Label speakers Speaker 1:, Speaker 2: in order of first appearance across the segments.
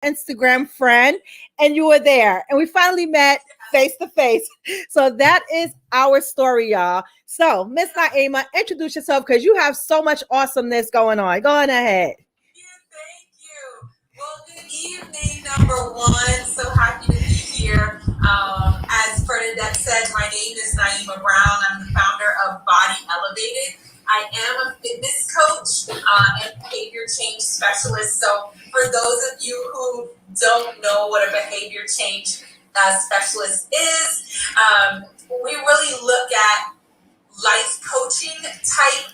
Speaker 1: Instagram friend, and you were there, and we finally met face to face. So that is our story, y'all. So, Miss Naeemah, introduce yourself because you have so much awesomeness going on. Go on ahead.
Speaker 2: Thank you. Well, good evening, number one. So happy to be here. As Bernadette said, my name is Naeemah Brown. I'm the founder of Body Elevated. I am a fitness coach and behavior change specialist. So for those of you who don't know what a behavior change specialist is, we really look at life coaching type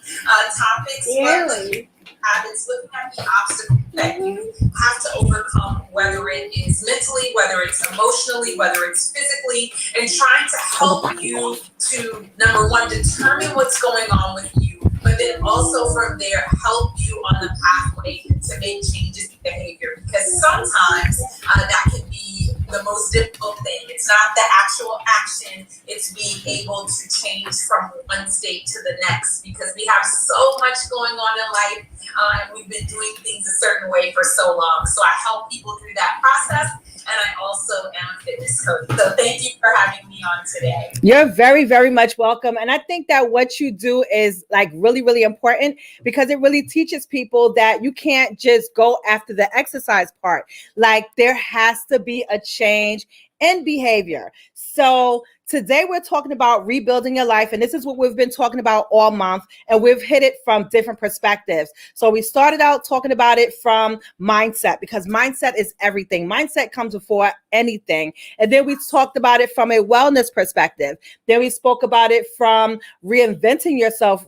Speaker 2: topics.
Speaker 1: Really?
Speaker 2: Habits, looking at the obstacles that you have to overcome, whether it is mentally, whether it's emotionally, whether it's physically, and trying to help you to, number one, determine what's going on with you, but then also from there, help you on the pathway to make changes in behavior. Because sometimes that can be the most difficult thing. It's not the actual action, it's being able to change from one state to the next, because we have so much going on in life. And we've been doing things a certain way for so long. So I help people through that process. And I also am a fitness coach. So thank you for having me on today.
Speaker 1: You're very, very much welcome. And I think that what you do is like really, really important, because it really teaches people that you can't just go after the exercise part. Like there has to be a change in behavior. So today we're talking about rebuilding your life, and this is what we've been talking about all month, and we've hit it from different perspectives. So we started out talking about it from mindset, because mindset is everything. Mindset comes before anything. And then we talked about it from a wellness perspective. Then we spoke about it from reinventing yourself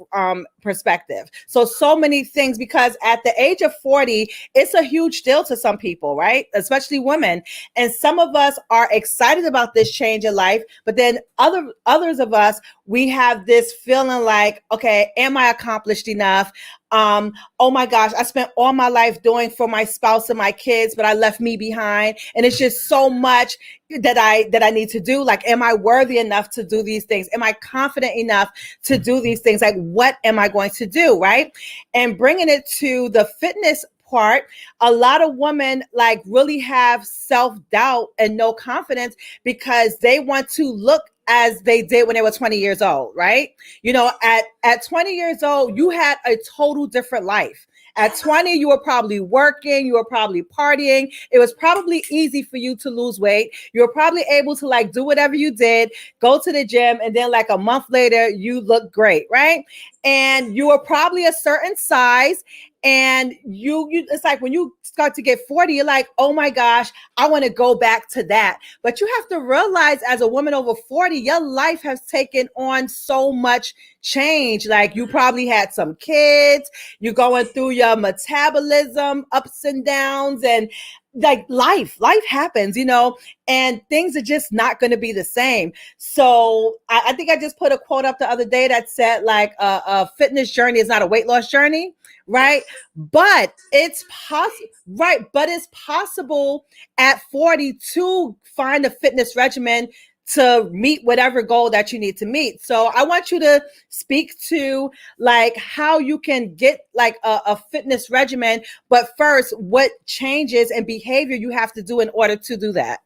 Speaker 1: perspective. So many things, because at the age of 40, it's a huge deal to some people, right? Especially women. And some of us are excited about this change in life, but then others of us, we have this feeling like, okay, am I accomplished enough? Oh my gosh, I spent all my life doing for my spouse and my kids, but I left me behind. And it's just so much that I need to do. Like, am I worthy enough to do these things? Am I confident enough to do these things? Like, what am I going to do? Right. And bringing it to the fitness part, a lot of women like really have self-doubt and no confidence because they want to look as they did when they were 20 years old, right? You know, at 20 years old, you had a total different life. At 20, you were probably working, you were probably partying. It was probably easy for you to lose weight. You were probably able to like do whatever you did, go to the gym, and then like a month later, you look great, right? And you were probably a certain size. And you it's like when you start to get 40, you're like, oh my gosh, I want to go back to that. But you have to realize, as a woman over 40, your life has taken on so much change. Like you probably had some kids, you're going through your metabolism, ups and downs, and like life happens, you know, and things are just not going to be the same. So I think I just put a quote up the other day that said like a fitness journey is not a weight loss journey, right? But it's possible, right? But it's possible at 40 to find a fitness regimen to meet whatever goal that you need to meet. So I want you to speak to like how you can get like a fitness regimen, but first, what changes and behavior you have to do in order to do that.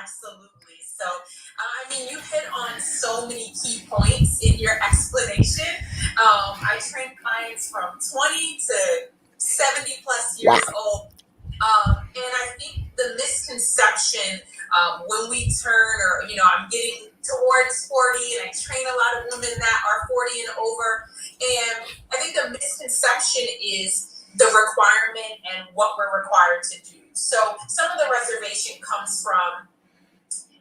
Speaker 2: Absolutely. So, I mean, you hit on so many key points in your explanation. I train clients from 20 to 70 plus years old. And I think the misconception when we turn, or, you know, I'm getting towards 40 and I train a lot of women that are 40 and over. And I think the misconception is the requirement and what we're required to do. So some of the reservation comes from,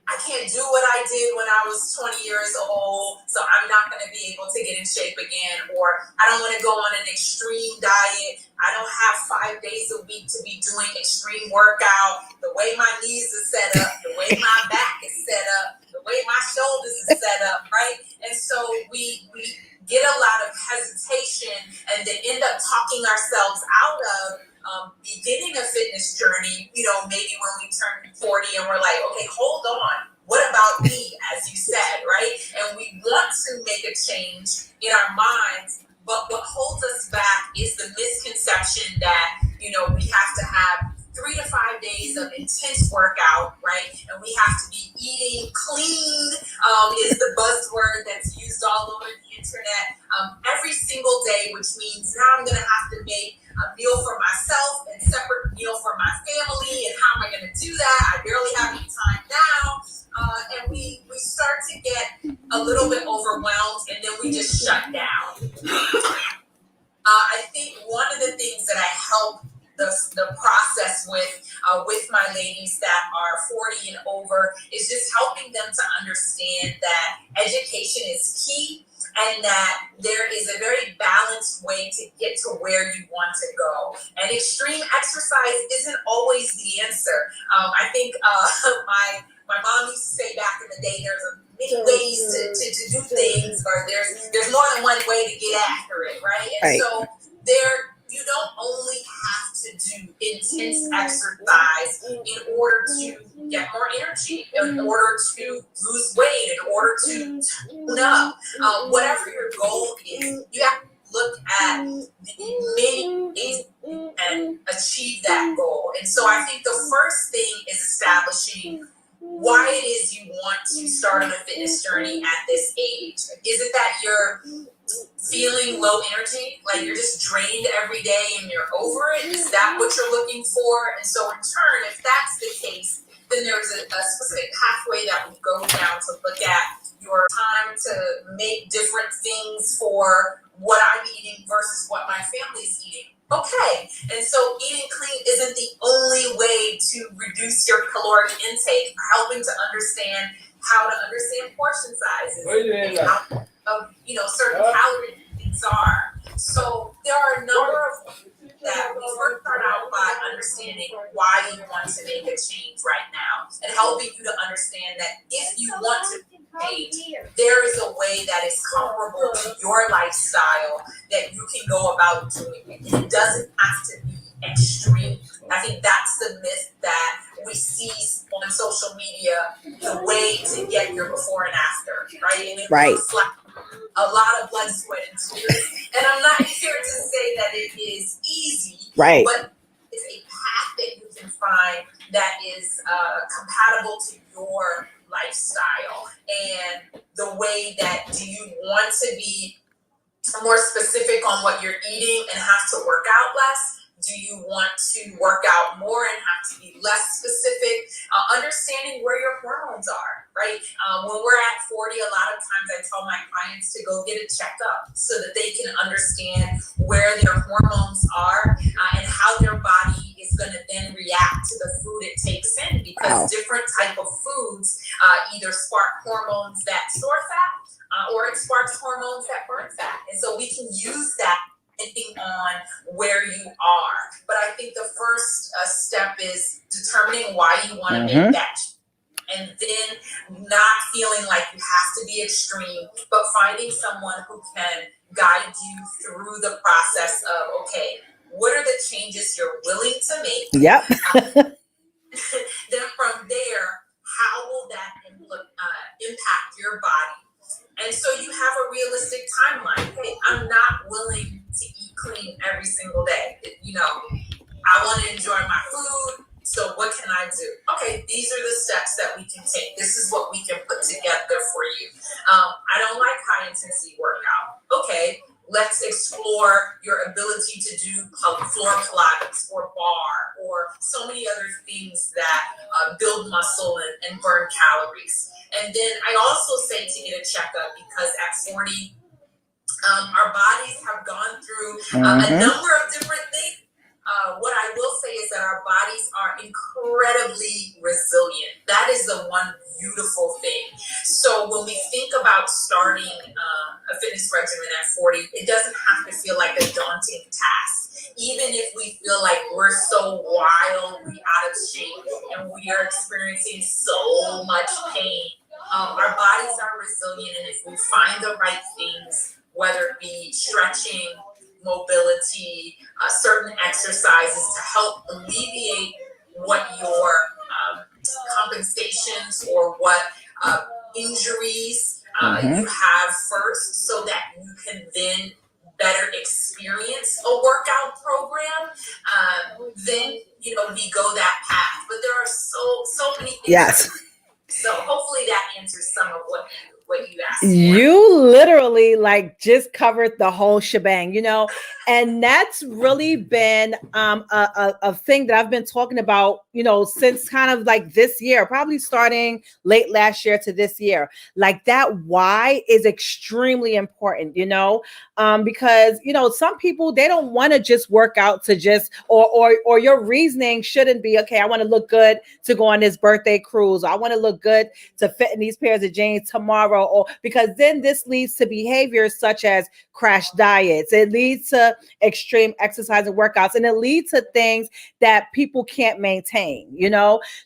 Speaker 2: I can't do what I did when I was 20 years old, so I'm not going to be able to get in shape again. Or I don't want to go on an extreme diet. I don't have 5 days a week to be doing extreme workout. The way my knees are set up, the way my back is set up, the way my shoulders are set up, right? And so we get a lot of hesitation and then end up talking ourselves out of beginning a fitness journey, you know, maybe when we turn 40 and we're like, okay, hold on. What about me, as you said, right? And we want to make a change in our minds, but what holds us back is the misconception that, you know, we have to have 3 to 5 days of intense workout, right? And we have to be eating clean, is the buzzword that's used all over the internet, every single day, which means now I'm going to have to make a meal for myself and separate meal for my family. And how am I going to do that? I barely have any time now. And we start to get a little bit overwhelmed, and then we just shut down. I think one of the things that I help the process with my ladies that are 40 and over is just helping them to understand that education is key, and that there is a very balanced way to get to where you want to go. And extreme exercise isn't always the answer. I think my mom used to say back in the day, there's many ways to do things, or there's more than one way to get after it, right? And so you don't only have to do intense exercise in order to get more energy, in order to lose weight, in order to tune up. Whatever your goal is, you have to look at the many ways you can achieve that goal. And so I think the first thing is establishing why it is you want to start on a fitness journey at this age. Is it that you're feeling low energy, like you're just drained every day and you're over it? Is that what you're looking for? And so in turn, if that's the case, then there's a specific pathway that we go down to look at your time to make different things for what I'm eating versus what my family's eating. Okay, and so eating clean isn't the only way to reduce your caloric intake, helping to understand how to understand portion sizes and how certain calorie things are. So there are a number of things that we first start out by understanding why you want to make a change right now, and helping you to understand that if you want to change, there is a way that is comparable to your lifestyle that you can go about doing it. It doesn't have to be extreme. I think that's the myth that we see on social media, the way to get your before and after, right? And it looks like a lot of blood, sweat, and tears. And I'm not here to say that it is easy,
Speaker 1: right?
Speaker 2: But it's a path that you can find that is compatible to your lifestyle. And the way that, do you want to be more specific on what you're eating and have to work out less? Do you want to work out more and have to be less specific? Understanding where your hormones are, right? When we're at 40, a lot of times I tell my clients to go get a checkup so that they can understand where their hormones are and how their body is going to then react to the food it takes in, because different type of foods either spark hormones that store fat or it sparks hormones that burn fat. And so we can use that depending on where you are. But I think the first step is determining why you want to make that change, and then not feeling like you have to be extreme, but finding someone who can guide you through the process of, okay, what are the changes you're willing to make?
Speaker 1: Yep.
Speaker 2: Then from there, how will that impact your body? And so you have a realistic timeline. Hey, I'm not willing to eat clean every single day. I want to enjoy my food. So what can I do? Okay, these are the steps that we can take. This is what we can put together for you. I don't like high intensity workout. Okay, let's explore your ability to do floor Pilates or bar or so many other things that build muscle and burn calories. And then I also say to get a checkup, because at 40, our bodies have gone through a number of different things. What I will say is that our bodies are incredibly resilient. That is the one beautiful thing. So when we think about starting a fitness regimen at 40, it doesn't have to feel like a daunting task. Even if we feel like we're so wildly out of shape and we are experiencing so much pain, our bodies are resilient. And if we find the right things, whether it be stretching, mobility, certain exercises to help alleviate what your compensations or what injuries you have first, so that you can then better experience a workout program, then we go that path. But there are so many things.
Speaker 1: Yes.
Speaker 2: So hopefully that answers some of what you asked for.
Speaker 1: You literally like just covered the whole shebang, and that's really been a thing that I've been talking about, since kind of like this year, probably starting late last year to this year. Like that why is extremely important, because some people, they don't want to just work out to just or your reasoning shouldn't be, okay, I want to look good to go on this birthday cruise, or I want to look good to fit in these pairs of jeans tomorrow, or because then this leads to behaviors such as crash diets. It leads to extreme exercise and workouts, and it leads to things that people can't maintain,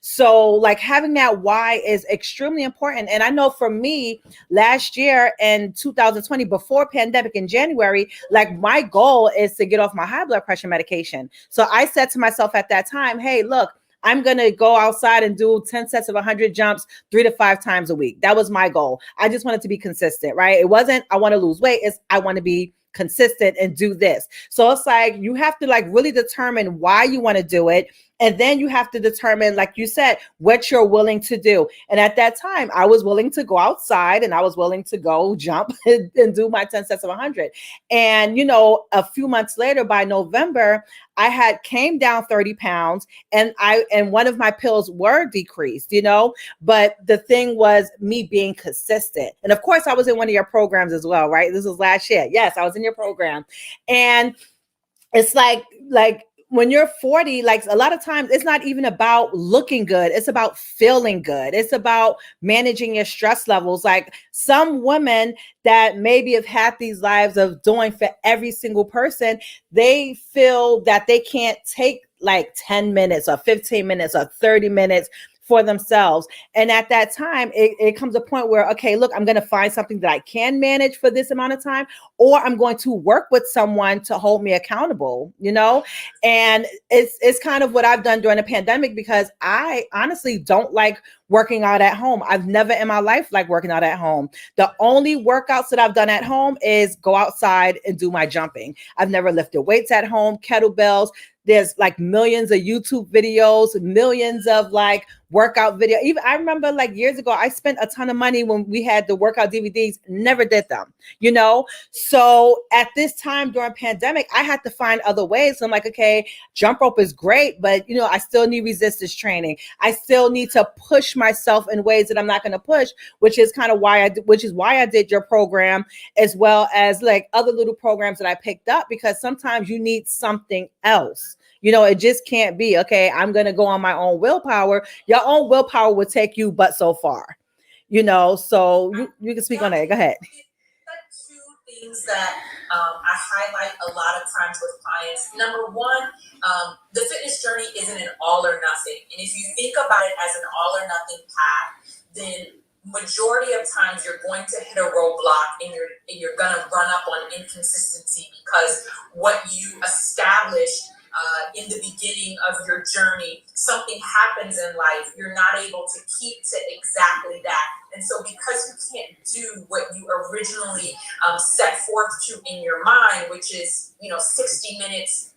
Speaker 1: So like having that why is extremely important. And I know for me, last year in 2020, before pandemic in January, like my goal is to get off my high blood pressure medication. So I said to myself at that time, hey, look, I'm going to go outside and do 10 sets of 100 jumps 3 to 5 times a week. That was my goal. I just wanted to be consistent, right? It wasn't, I want to lose weight. It's, I want to be consistent and do this. So it's like, you have to like really determine why you want to do it. And then you have to determine, like you said, what you're willing to do. And at that time, I was willing to go outside and I was willing to go jump and do my 10 sets of 100. And, a few months later, by November, I had came down 30 pounds and one of my pills were decreased, but the thing was me being consistent. And of course, I was in one of your programs as well, right? This was last year. Yes, I was in your program. And it's like, when you're 40, like a lot of times it's not even about looking good. It's about feeling good. It's about managing your stress levels. Like some women that maybe have had these lives of doing for every single person, they feel that they can't take like 10 minutes or 15 minutes or 30 minutes for themselves. And at that time, it comes a point where, okay, look, I'm going to find something that I can manage for this amount of time, or I'm going to work with someone to hold me accountable, And it's kind of what I've done during the pandemic, because I honestly don't like working out at home. I've never in my life liked working out at home. The only workouts that I've done at home is go outside and do my jumping. I've never lifted weights at home, kettlebells. There's like millions of YouTube videos, millions of like workout video. Even I remember like years ago, I spent a ton of money when we had the workout DVDs, never did them, So at this time during pandemic, I had to find other ways. So I'm like, okay, jump rope is great, but I still need resistance training. I still need to push myself in ways that I'm not going to push, which is kind of why I did your program, as well as like other little programs that I picked up, because sometimes you need something else. It just can't be, okay, I'm going to go on my own willpower. Your own willpower will take you but so far, so you can speak on that. Go ahead.
Speaker 2: That's two things that I highlight a lot of times with clients. Number one, the fitness journey isn't an all or nothing. And if you think about it as an all or nothing path, then majority of times you're going to hit a roadblock and you're going to run up on inconsistency, because what you established in the beginning of your journey, something happens in life, you're not able to keep to exactly that. And so because you can't do what you originally set forth to in your mind, which is 60 minutes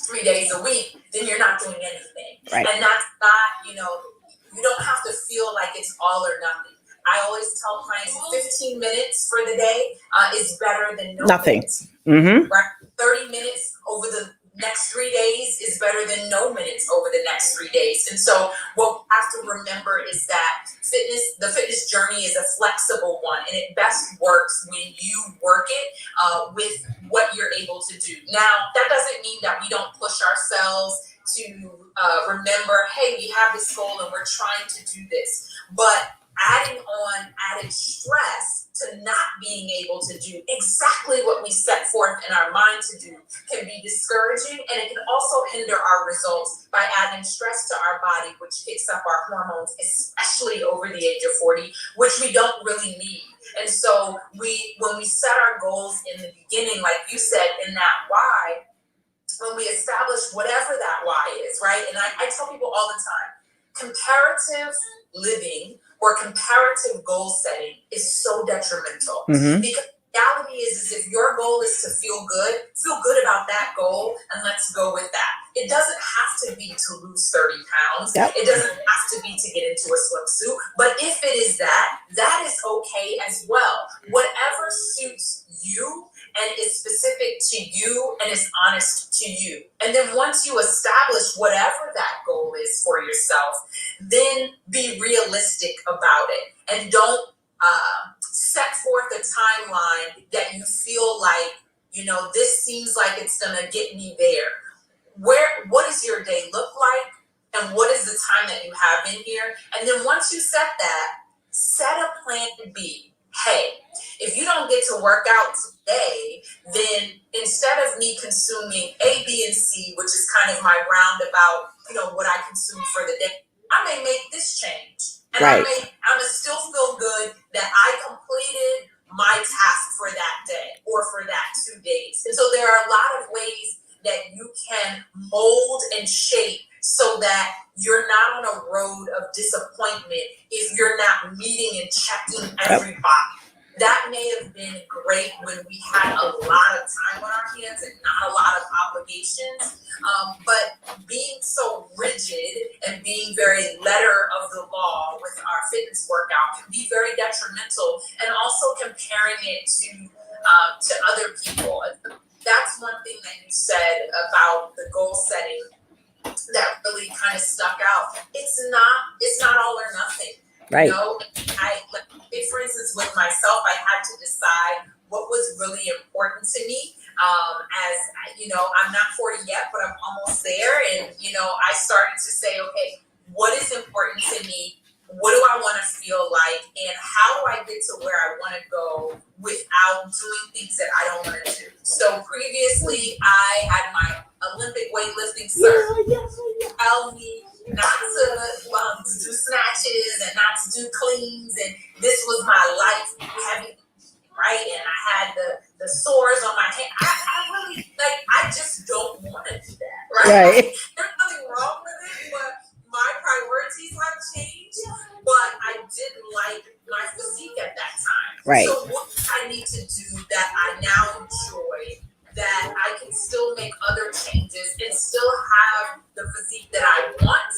Speaker 2: 3 days a week, then you're not doing anything.
Speaker 1: Right.
Speaker 2: And that's not, you don't have to feel like it's all or nothing. I always tell clients 15 minutes for the day is better than nothing.
Speaker 1: Mm-hmm.
Speaker 2: Right? 30 minutes over the next 3 days is better than no minutes over the next 3 days. And so what we have to remember is that the fitness journey is a flexible one, and it best works when you work it with what you're able to do. Now, that doesn't mean that we don't push ourselves to remember, hey, we have this goal and we're trying to do this. But adding on added stress to not being able to do exactly what we set forth in our mind to do can be discouraging, and it can also hinder our results by adding stress to our body, which kicks up our hormones, especially over the age of 40, which we don't really need. And so when we set our goals in the beginning, like you said, in that why, when we establish whatever that why is, right? And I tell people all the time, comparative living or comparative goal setting is so detrimental.
Speaker 1: Mm-hmm.
Speaker 2: Because reality is if your goal is to feel good about that goal, and let's go with that. It doesn't have to be to lose 30 pounds.
Speaker 1: Yep.
Speaker 2: It doesn't have to be to get into a swimsuit. But if it is that is okay as well. Whatever suits you and is specific to you and is honest to you. And then once you establish whatever that goal is for yourself, then be realistic about it. And don't set forth a timeline that you feel like, this seems like it's gonna get me there. What does your day look like? And what is the time that you have in here? And then once you set a plan B. Hey, if you don't get to work out today, then instead of me consuming A, B, and C, which is kind of my roundabout, what I consume for the day, I may make this change. And
Speaker 1: right.
Speaker 2: I'm gonna still feel good that I completed my task for that day or for that 2 days. And so there are a lot of ways that you can mold and shape so that you're not on a road of disappointment if you're not meeting and checking every box. That may have been great when we had a lot of time on our hands and not a lot of obligations. But being so rigid and being very letter of the law with our fitness workout can be very detrimental, and also comparing it to other people. That's one thing that you said about the goal setting that really kind of stuck out. It's not all or nothing.
Speaker 1: Right.
Speaker 2: For instance, with myself, I had to decide what was really important to me. I'm not 40 yet, but I'm almost there. And, I started to say, okay, what is important to me? What do I want to feel like? And how do I get to where I want to go without doing things that I don't want to do? So previously, I had my Olympic weightlifting cert. Tell me not to do snatches and not to do cleans, and this was my life, heavy, right? And I had the sores on my hand. I really I just don't want to do that, right? There's nothing wrong with it, but my priorities have changed. But I didn't like my physique at that time.
Speaker 1: Right.
Speaker 2: So what I need to do that I now enjoy, that I can still make other changes and still have the physique that I want,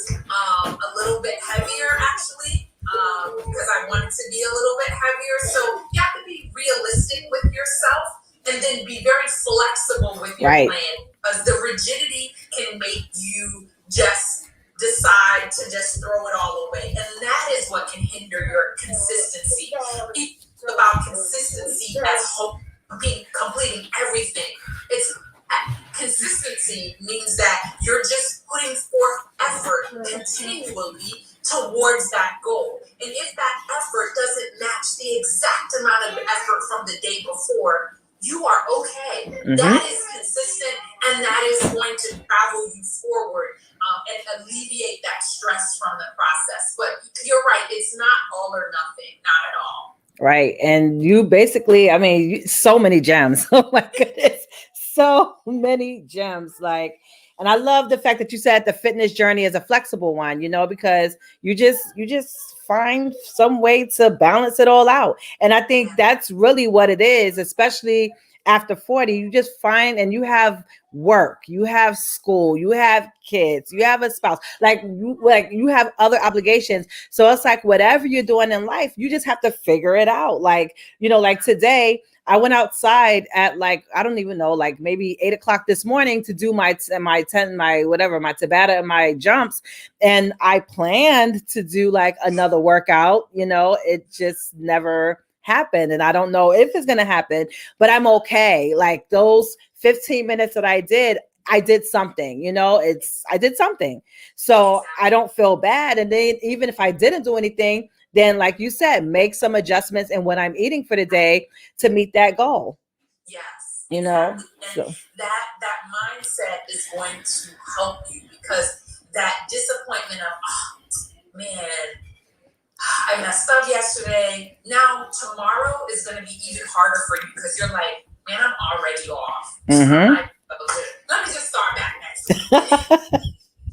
Speaker 2: a little bit heavier actually, because I want it to be a little bit heavier. So you have to be realistic with yourself and then be very flexible with your plan, because the rigidity can make you just decide to just throw it all away. And that is what can hinder your consistency. It's about consistency as completing everything. It's consistency means that you're just putting forth effort continually towards that goal. And if that effort doesn't match the exact amount of effort from the day before, you are okay. Mm-hmm. That is consistent, and that is going to travel you forward and alleviate that stress from the process. But you're right, it's not all or nothing, not at all.
Speaker 1: Right. And you basically, so many gems. Oh my goodness. So many gems. And I love the fact that you said the fitness journey is a flexible one, because you just find some way to balance it all out. And I think that's really what it is, especially after 40, you just find, and you have work, you have school, you have kids, you have a spouse, you have other obligations. So it's like whatever you're doing in life, you just have to figure it out. Like today, I went outside at I don't even know, maybe 8 o'clock this morning to do my Tabata and my jumps. And I planned to do another workout, it just never happened. And I don't know if it's going to happen, but I'm okay. Those 15 minutes that I did something, I did something. So I don't feel bad. And then even if I didn't do anything, then like you said, make some adjustments in what I'm eating for the day to meet that goal.
Speaker 2: Yes.
Speaker 1: Exactly.
Speaker 2: And so that mindset is going to help you, because that disappointment of, man, I messed up yesterday. Now tomorrow is going to be even harder for you, because you're like, man, I'm already off.
Speaker 1: Mm-hmm.
Speaker 2: Let me just start back next week.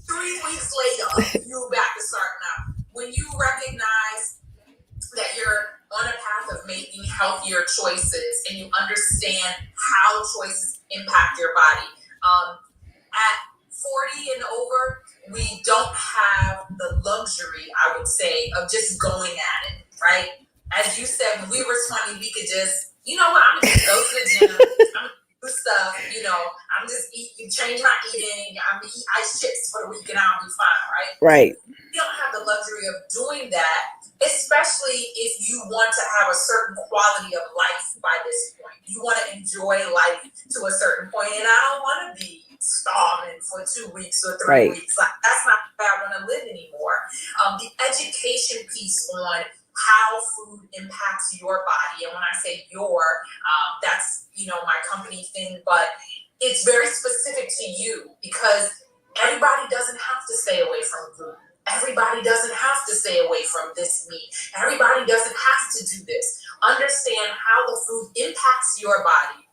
Speaker 2: 3 weeks later, you're back to starting out. When you recognize that you're on a path of making healthier choices and you understand how choices impact your body. At 40 and over, we don't have the luxury, I would say, of just going at it, right? As you said, when we were 20, we could just, you know what, I'm gonna go to the gym, I'm gonna do stuff, you know, I'm just change my eating, I'm gonna eat ice chips for the week and I'll be fine, right?
Speaker 1: Right.
Speaker 2: You don't have the luxury of doing that, especially if you want to have a certain quality of life by this point. You want to enjoy life to a certain point, and I don't want to be starving for 2 weeks or 3 weeks. Like, that's not how I want to live anymore. The education piece on how food impacts your body, and when I say your, that's, you know, my company thing, but it's very specific to you because everybody doesn't have to stay away from food. Everybody doesn't have to stay away from this meat. Everybody doesn't have to do this. Understand how the food impacts your body.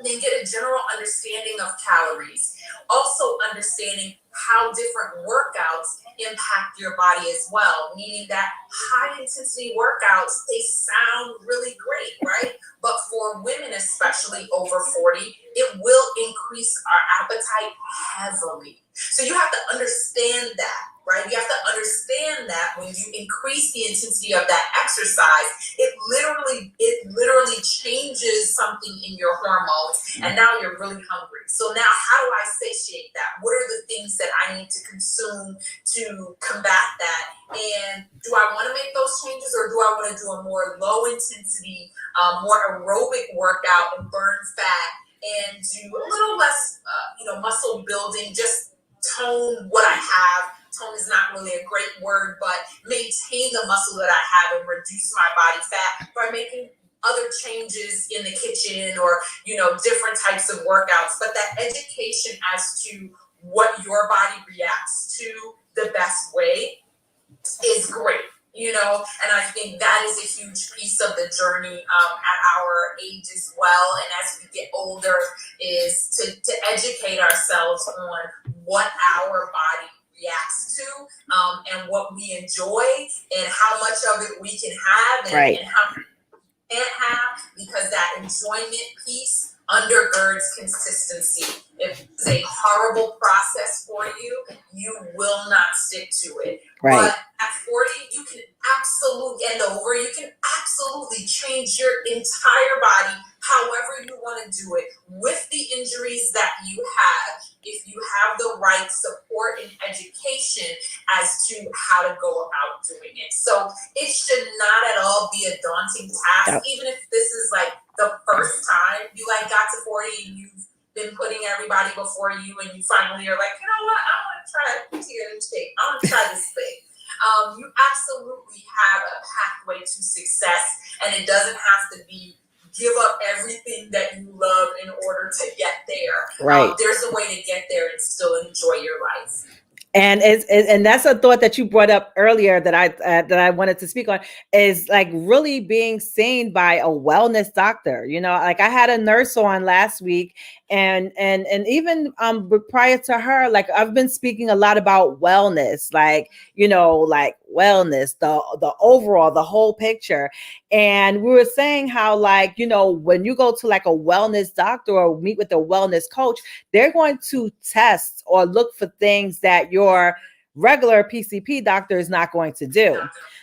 Speaker 2: Then get a general understanding of calories. Also understanding how different workouts impact your body as well. Meaning that high intensity workouts, they sound really great, right? But for women, especially over 40, it will increase our appetite heavily. So you have to understand that, right? You have to understand that when you increase the intensity of that exercise, it literally changes something in your hormones, and now you're really hungry. So now how do I satiate that? What are the things that I need to consume to combat that? And do I want to make those changes, or do I want to do a more low intensity, more aerobic workout and burn fat and do a little less, muscle building, just tone what I have. Tone is not really a great word, but maintain the muscle that I have and reduce my body fat by making other changes in the kitchen or, different types of workouts. But that education as to what your body reacts to the best way is great. And I think that is a huge piece of the journey at our age as well. And as we get older, is to educate ourselves on what our body reacts to and what we enjoy and how much of it we can have and how we can't have, because that enjoyment piece undergirds consistency. If it's a horrible process for you, you will not stick to it.
Speaker 1: Right.
Speaker 2: But at 40, you can absolutely, and over, you can absolutely change your entire body however you want to do it with the injuries that you have, if you have the right support and education as to how to go about doing it. So it should not at all be a daunting task, even if this is like the first time you got to 40 and you've been putting everybody before you and you finally are like, you know what, I want to try TNT. I want to try this thing. You absolutely have a pathway to success, and it doesn't have to be give up everything that you love in order to get there.
Speaker 1: Right.
Speaker 2: There's a way to get there and still enjoy your life.
Speaker 1: And and that's a thought that you brought up earlier that I wanted to speak on, is like really being seen by a wellness doctor. Like I had a nurse on last week, and even prior to her, like I've been speaking a lot about wellness, like wellness, the overall, the whole picture. And we were saying how, like, when you go to like a wellness doctor or meet with a wellness coach, they're going to test or look for things that your regular PCP doctor is not going to do.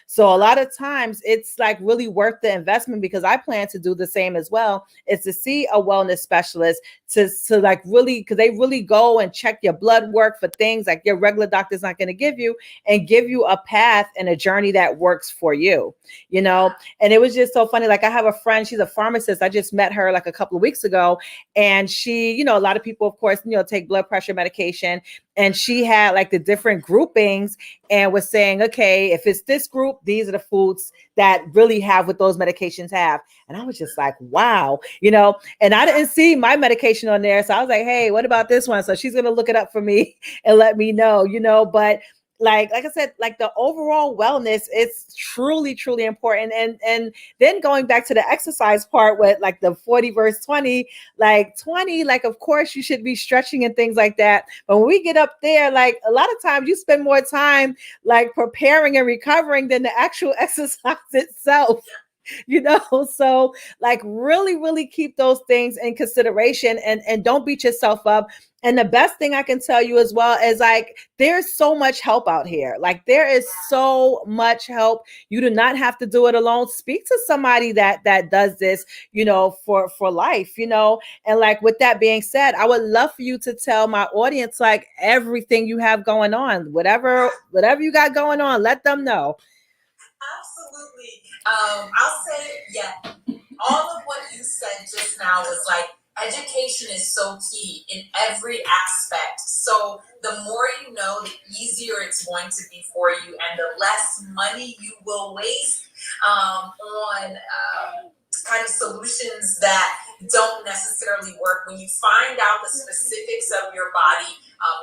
Speaker 1: So a lot of times it's like really worth the investment, because I plan to do the same as well, is to see a wellness specialist to like really, because they really go and check your blood work for things like your regular doctor's not going to give you, and give you a path and a journey that works for you, And it was just so funny. Like I have a friend, she's a pharmacist. I just met her like a couple of weeks ago, and she, a lot of people, of course, take blood pressure medication, and she had like the different groupings and was saying, okay, if it's this group, these are the foods that really have what those medications have. And I was just like, wow, and I didn't see my medication on there. So I was like, hey, what about this one? So she's going to look it up for me and let me know, but like I said, like the overall wellness is truly, truly important. And then going back to the exercise part with like the 40 versus 20, like 20, like, of course you should be stretching and things like that. But when we get up there, like a lot of times you spend more time like preparing and recovering than the actual exercise itself. So like really, really keep those things in consideration and don't beat yourself up. And the best thing I can tell you as well is like there's so much help out here. Like there is so much help. You do not have to do it alone. Speak to somebody that does this, for life, And like with that being said, I would love for you to tell my audience like everything you have going on, whatever you got going on, let them know.
Speaker 2: Absolutely. I'll say, yeah, all of what you said just now was like, education is so key in every aspect. So the more you know, the easier it's going to be for you and the less money you will waste on kind of solutions that don't necessarily work. When you find out the specifics of your body,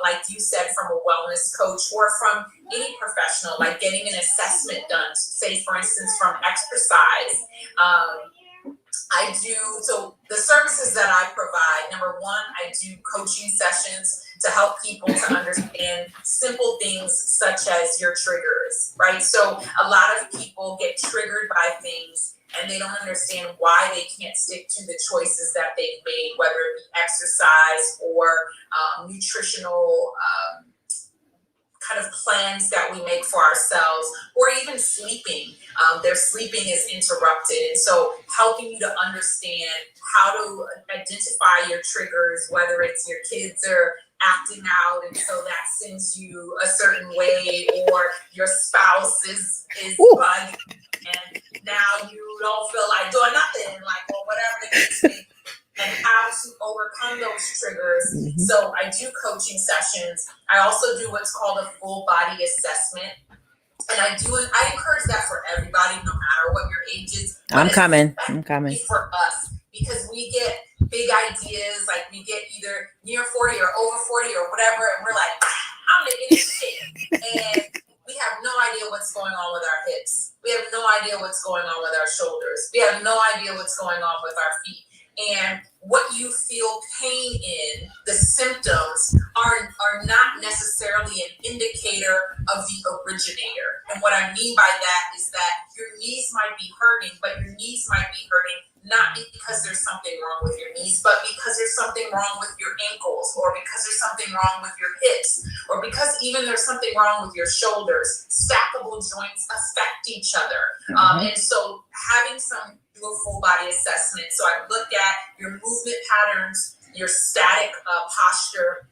Speaker 2: like you said, from a wellness coach or from any professional, like getting an assessment done, say for instance from exercise. I do, so the services that I provide, number one, I do coaching sessions to help people to understand simple things such as your triggers, right? So a lot of people get triggered by things and they don't understand why they can't stick to the choices that they've made, whether it be exercise or nutritional kind of plans that we make for ourselves, or even sleeping. Their sleeping is interrupted. And so helping you to understand how to identify your triggers, whether it's your kids are acting out and so that sends you a certain way, or your spouse is bugging and now you don't feel like doing nothing, like, or whatever the case may be, and how to overcome those triggers. Mm-hmm. So I do coaching sessions. I also do what's called a full body assessment. And I encourage that for everybody, no matter what your age is.
Speaker 1: I'm coming.
Speaker 2: For us, because we get big ideas, like we get either near 40 or over 40 or whatever, and we're like, I'm gonna get shit. And we have no idea what's going on with our hips. We have no idea what's going on with our shoulders. We have no idea what's going on with our feet. And what you feel pain in, the symptoms, are not necessarily an indicator of the originator. And what I mean by that is that your knees might be hurting, but your knees might be hurting not because there's something wrong with your knees, but because there's something wrong with your ankles, or because there's something wrong with your hips, or because even there's something wrong with your shoulders. Stackable joints affect each other. Mm-hmm. And so having do a full body assessment. So I look at your movement patterns, your static posture,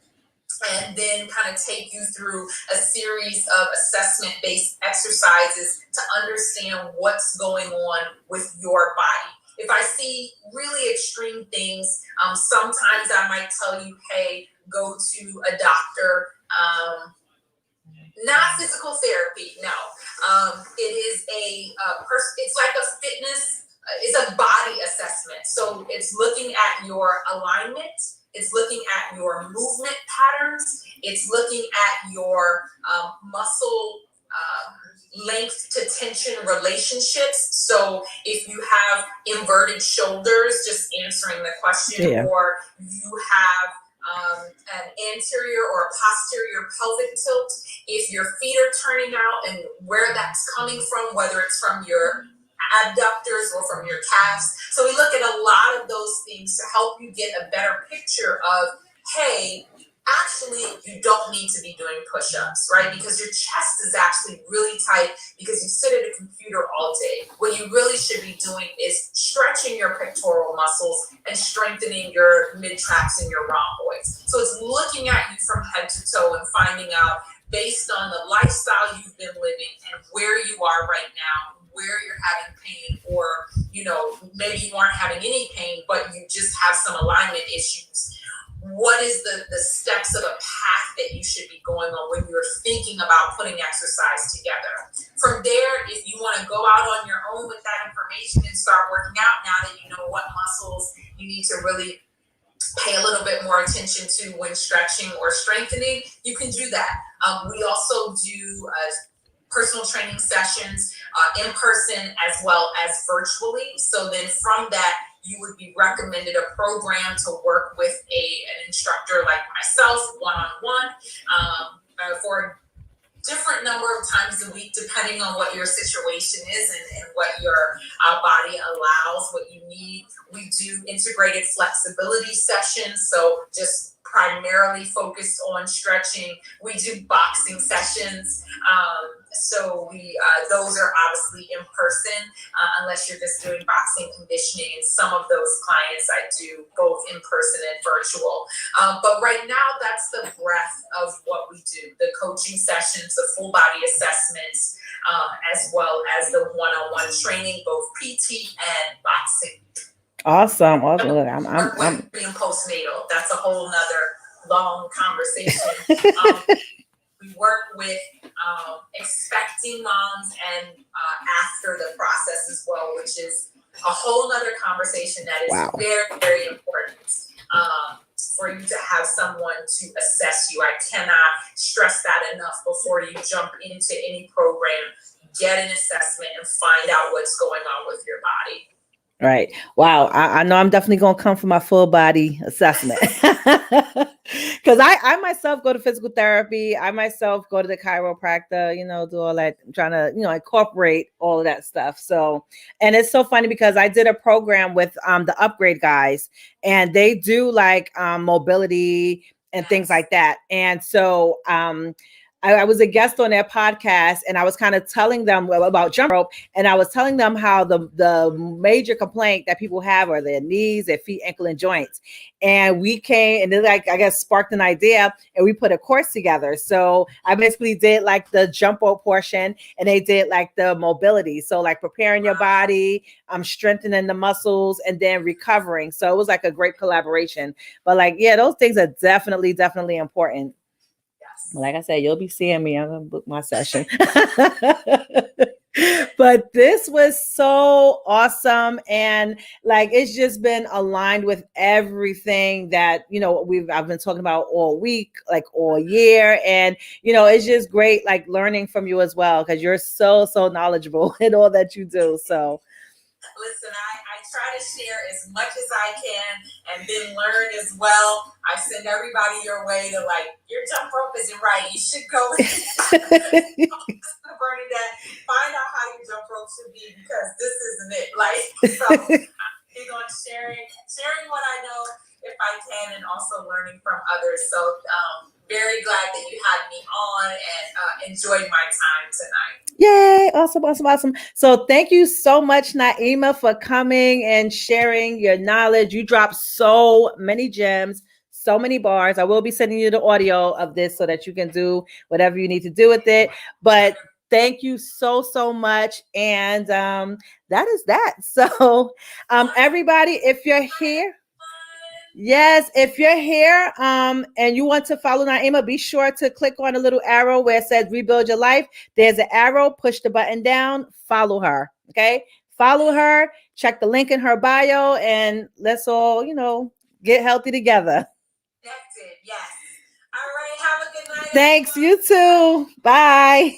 Speaker 2: and then kind of take you through a series of assessment-based exercises to understand what's going on with your body. If I see really extreme things, sometimes I might tell you, hey, go to a doctor. Not physical therapy, no. It is it's like a fitness, it's a body assessment. So it's looking at your alignment, it's looking at your movement patterns, it's looking at your muscle length to tension relationships. So if you have inverted shoulders, just answering the question, or you have an anterior or a posterior pelvic tilt, if your feet are turning out and where that's coming from, whether it's from your abductors or from your calves. So we look at a lot of those things to help you get a better picture of, hey, actually, you don't need to be doing push-ups, right? Because your chest is actually really tight because you sit at a computer all day. What you really should be doing is stretching your pectoral muscles and strengthening your mid-traps and your rhomboids. So it's looking at you from head to toe and finding out, based on the lifestyle you've been living and where you are right now, where you're having pain, or, maybe you aren't having any pain, but you just have some alignment issues. What is the steps of a path that you should be going on when you're thinking about putting exercise together? From there, if you want to go out on your own with that information and start working out, now that you know what muscles you need to really pay a little bit more attention to when stretching or strengthening, you can do that. We also do personal training sessions in person as well as virtually. So then from that, you would be recommended a program to work with an instructor like myself, one-on-one, for different number of times a week, depending on what your situation is and what your body allows, what you need. We do integrated flexibility sessions, so just primarily focused on stretching. We do boxing sessions. So those are obviously in person, unless you're just doing boxing conditioning. And some of those clients I do both in person and virtual. But right now, that's the breadth of what we do: the coaching sessions, the full body assessments, as well as the one-on-one training, both PT and boxing.
Speaker 1: Awesome. Look, I'm
Speaker 2: being postnatal. That's a whole nother long conversation. We work with expecting moms and after the process as well, which is a whole nother conversation that is very, very important for you to have someone to assess you. I cannot stress that enough. Before you jump into any program, get an assessment and find out what's going on with your body.
Speaker 1: Right. Wow. I know I'm definitely going to come for my full body assessment because I myself go to physical therapy. I myself go to the chiropractor, do all that, trying to, incorporate all of that stuff. So, and it's so funny because I did a program with the Upgrade guys, and they do like mobility and things like that. And so, I was a guest on their podcast, and I was kind of telling them about jump rope, and I was telling them how the major complaint that people have are their knees, their feet, ankle, and joints. And we came and I guess sparked an idea, and we put a course together. So I basically did like the jump rope portion, and they did like the mobility. So like preparing your body, strengthening the muscles, and then recovering. So it was like a great collaboration. But like, yeah, those things are definitely important. Like I said, you'll be seeing me. I'm going to book my session. But this was so awesome. And like, it's just been aligned with everything that, I've been talking about all week, like all year. And, it's just great, like learning from you as well, because you're so knowledgeable in all that you do. So
Speaker 2: listen, I try to share as much as I can and then learn as well. I send everybody your way to like, your jump rope isn't right. You should go Bernadette, find out how your jump rope should be, because this isn't it. Like, so I'm big on sharing what I know if I can, and also learning from others. So very glad that you had me on, and enjoyed my time tonight.
Speaker 1: Yay. Awesome. So thank you so much, Naeemah, for coming and sharing your knowledge. You dropped so many gems, so many bars. I will be sending you the audio of this so that you can do whatever you need to do with it. But thank you so much. And that is that. So everybody, if you're here, yes, if you're here and you want to follow Naeemah, be sure to click on the little arrow where it says rebuild your life. There's an arrow, push the button down, follow her. Okay, follow her, check the link in her bio, and let's all, get healthy together.
Speaker 2: Connected, yes. All right, have a good night.
Speaker 1: Thanks, you too. Bye.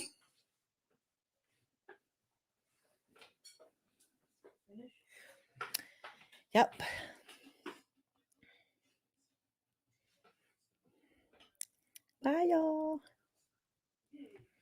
Speaker 1: Yep. Bye, y'all.